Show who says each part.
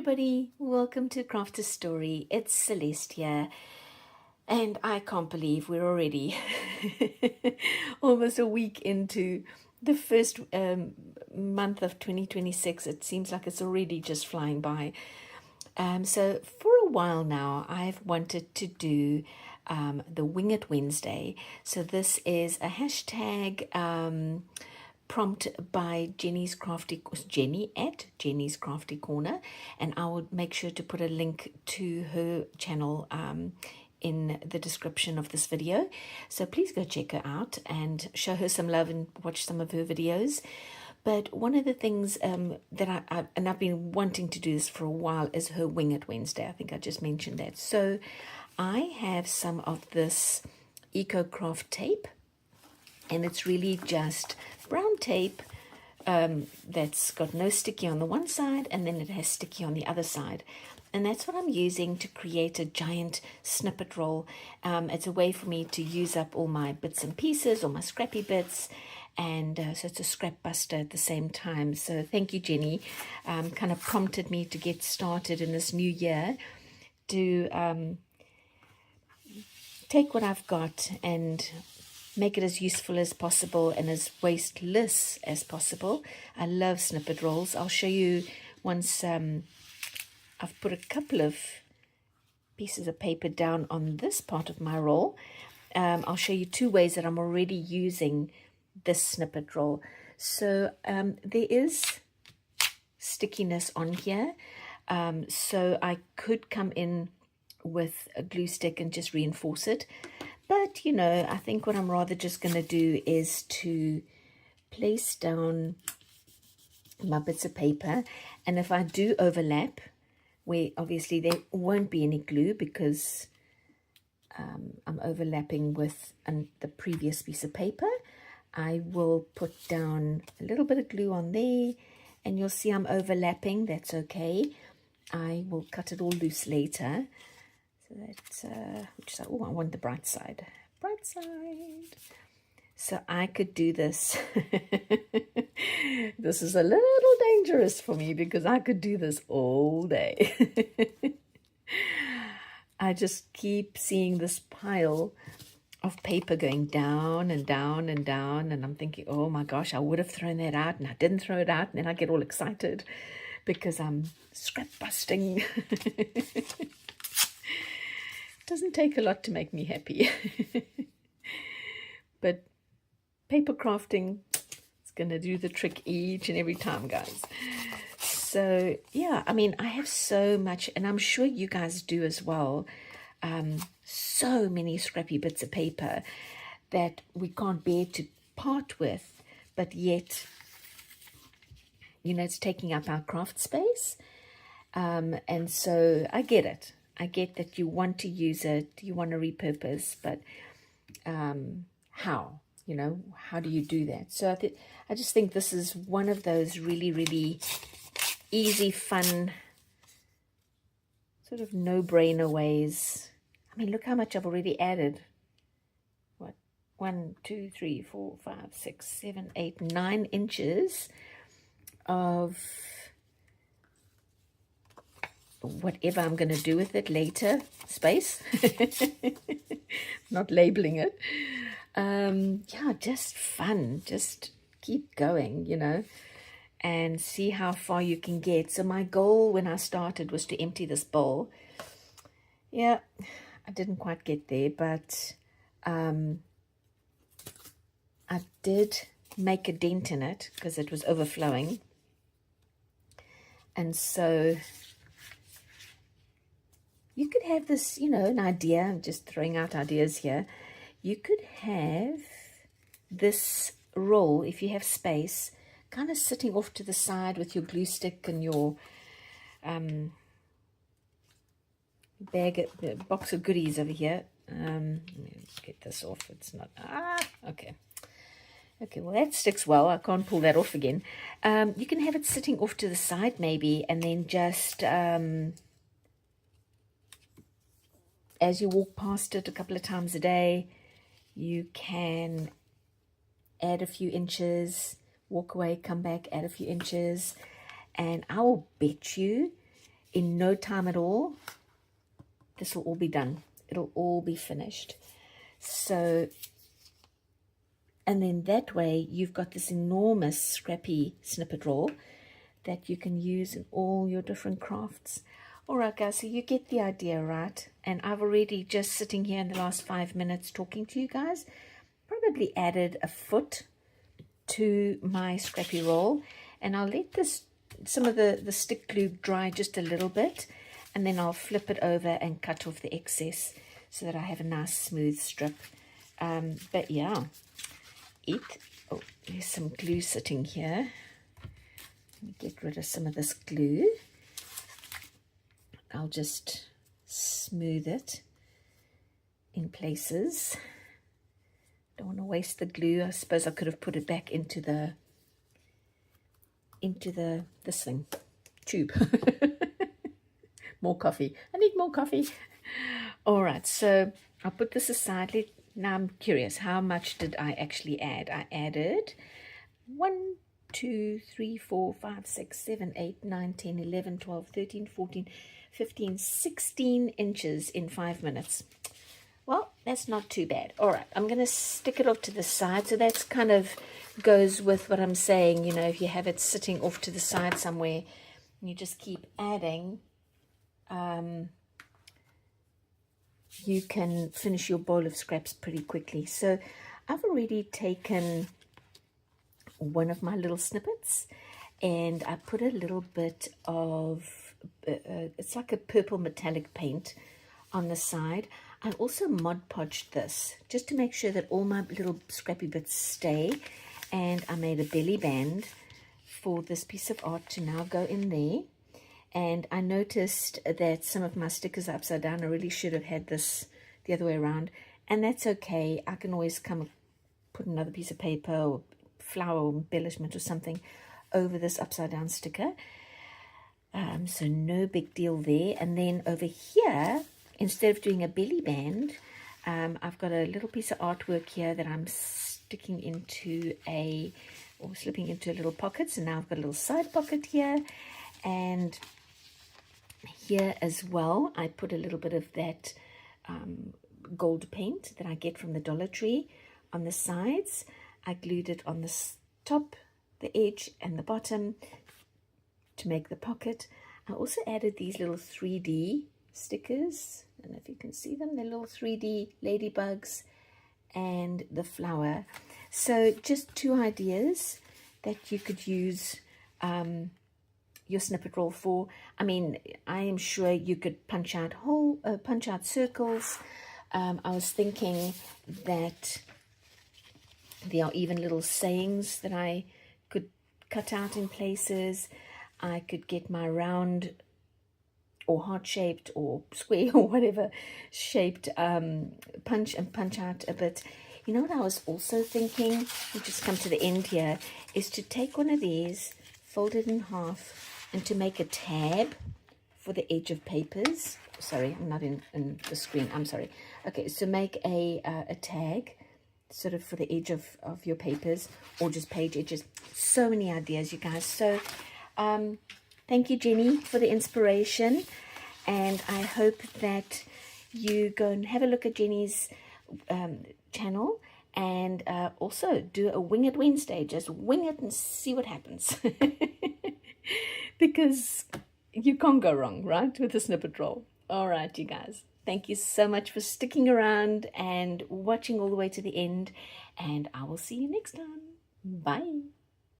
Speaker 1: everybody, welcome to Craft a Story. It's Celeste here, and I can't believe we're already almost a week into the first month of 2026. It seems like it's already just flying by. So for a while now, I've wanted to do the Wing It Wednesday. So this is a hashtag prompt by Jenny at Jenny's Crafty Corner, and I will make sure to put a link to her channel in the description of this video. So please go check her out and show her some love and watch some of her videos. But one of the things that I've been wanting to do this for a while is her Wing It Wednesday. I think I just mentioned that. So I have some of this Eco Craft tape, and it's really just brown tape that's got no sticky on the one side, and then it has sticky on the other side. And that's what I'm using to create a giant snippet roll. It's a way for me to use up all my bits and pieces, all my scrappy bits, and so it's a scrap buster at the same time. So thank you, Jenny. Kind of prompted me to get started in this new year to take what I've got and make it as useful as possible and as wasteless as possible. I love snippet rolls. I'll show you once I've put a couple of pieces of paper down on this part of my roll. I'll show you two ways that I'm already using this snippet roll. So there is stickiness on here. So I could come in with a glue stick and just reinforce it. But, you know, I think what I'm rather just going to do is to place down my bits of paper. And if I do overlap, where obviously there won't be any glue because I'm overlapping with the previous piece of paper, I will put down a little bit of glue on there. And you'll see I'm overlapping. That's okay. I will cut it all loose later. So that's, oh, I want the bright side. Bright side. So I could do this. This is a little dangerous for me because I could do this all day. I just keep seeing this pile of paper going down and down and down. And I'm thinking, oh my gosh, I would have thrown that out. And I didn't throw it out. And then I get all excited because I'm scrap busting. Doesn't take a lot to make me happy. But paper crafting is going to do the trick each and every time, guys. So yeah, I mean, I have so much, and I'm sure you guys do as well, so many scrappy bits of paper that we can't bear to part with, but yet, you know, it's taking up our craft space. And so I get it. I get that you want to use it, you want to repurpose, but how? You know, how do you do that? So I just think this is one of those really, really easy, fun, sort of no-brainer ways. I mean, look how much I've already added. What? 1, 2, 3, 4, 5, 6, 7, 8, 9 inches of whatever I'm going to do with it later, space, not labeling it. Yeah, just fun, just keep going, you know, and see how far you can get. So my goal when I started was to empty this bowl. Yeah, I didn't quite get there, but I did make a dent in it because it was overflowing. And so you could have this, you know, an idea. I'm just throwing out ideas here. You could have this roll, if you have space, kind of sitting off to the side with your glue stick and your box of goodies over here. Let me get this off. It's not, okay. Okay, well, that sticks well. I can't pull that off again. You can have it sitting off to the side maybe, and then just as you walk past it a couple of times a day, you can add a few inches, walk away, come back, add a few inches, and I will bet you in no time at all, this will all be done. It'll all be finished. So, and then that way you've got this enormous scrappy snippet roll that you can use in all your different crafts. All right, guys, so you get the idea, right? And I've already, just sitting here in the last 5 minutes talking to you guys, probably added a foot to my scrappy roll, and I'll let this, some of the stick glue dry just a little bit, and then I'll flip it over and cut off the excess so that I have a nice smooth strip. But yeah, oh, there's some glue sitting here. Let me get rid of some of this glue. I'll just smooth it in places. Don't want to waste the glue. I suppose I could have put it back into this thing, tube. More coffee. I need more coffee. All right, so I'll put this aside. Now I'm curious, how much did I actually add? I added 1, 2, 3, 4, 5, 6, 7, 8, 9, 10, 11, 12, 13, 14, 15, 16 inches in 5 minutes. Well, that's not too bad. All right, I'm going to stick it off to the side. So that's kind of goes with what I'm saying. You know, if you have it sitting off to the side somewhere, and you just keep adding, you can finish your bowl of scraps pretty quickly. So I've already taken one of my little snippets, and I put a little bit of, it's like a purple metallic paint on the side. I also Mod Podged this just to make sure that all my little scrappy bits stay, and I made a belly band for this piece of art to now go in there. And I noticed that some of my stickers are upside down. I really should have had this the other way around, and that's okay. I can always come put another piece of paper or flower or embellishment or something over this upside down sticker. So no big deal there. And then over here, instead of doing a belly band, I've got a little piece of artwork here that I'm sticking into or slipping into a little pocket. So now I've got a little side pocket here, and here as well I put a little bit of that gold paint that I get from the Dollar Tree on the sides. I glued it on the top, the edge, and the bottom to make the pocket. I also added these little 3D stickers. I don't know if you can see them. They're little 3D ladybugs and the flower. So just 2 ideas that you could use your snippet roll for. I mean, I am sure you could punch out circles. I was thinking that there are even little sayings that I could cut out in places. I could get my round or heart-shaped or square or whatever shaped punch out a bit. You know what I was also thinking, we just come to the end here, is to take one of these, fold it in half, and to make a tab for the edge of papers. Sorry, I'm not in the screen, I'm sorry. Okay, so make a tag sort of for the edge of your papers, or just page edges. So many ideas, you guys. So thank you, Jenny, for the inspiration, and I hope that you go and have a look at Jenny's channel, and also do a Wing It Wednesday. Just wing it and see what happens. Because you can't go wrong, right, with a snippet roll. All right, you guys. Thank you so much for sticking around and watching all the way to the end, and I will see you next time. Bye.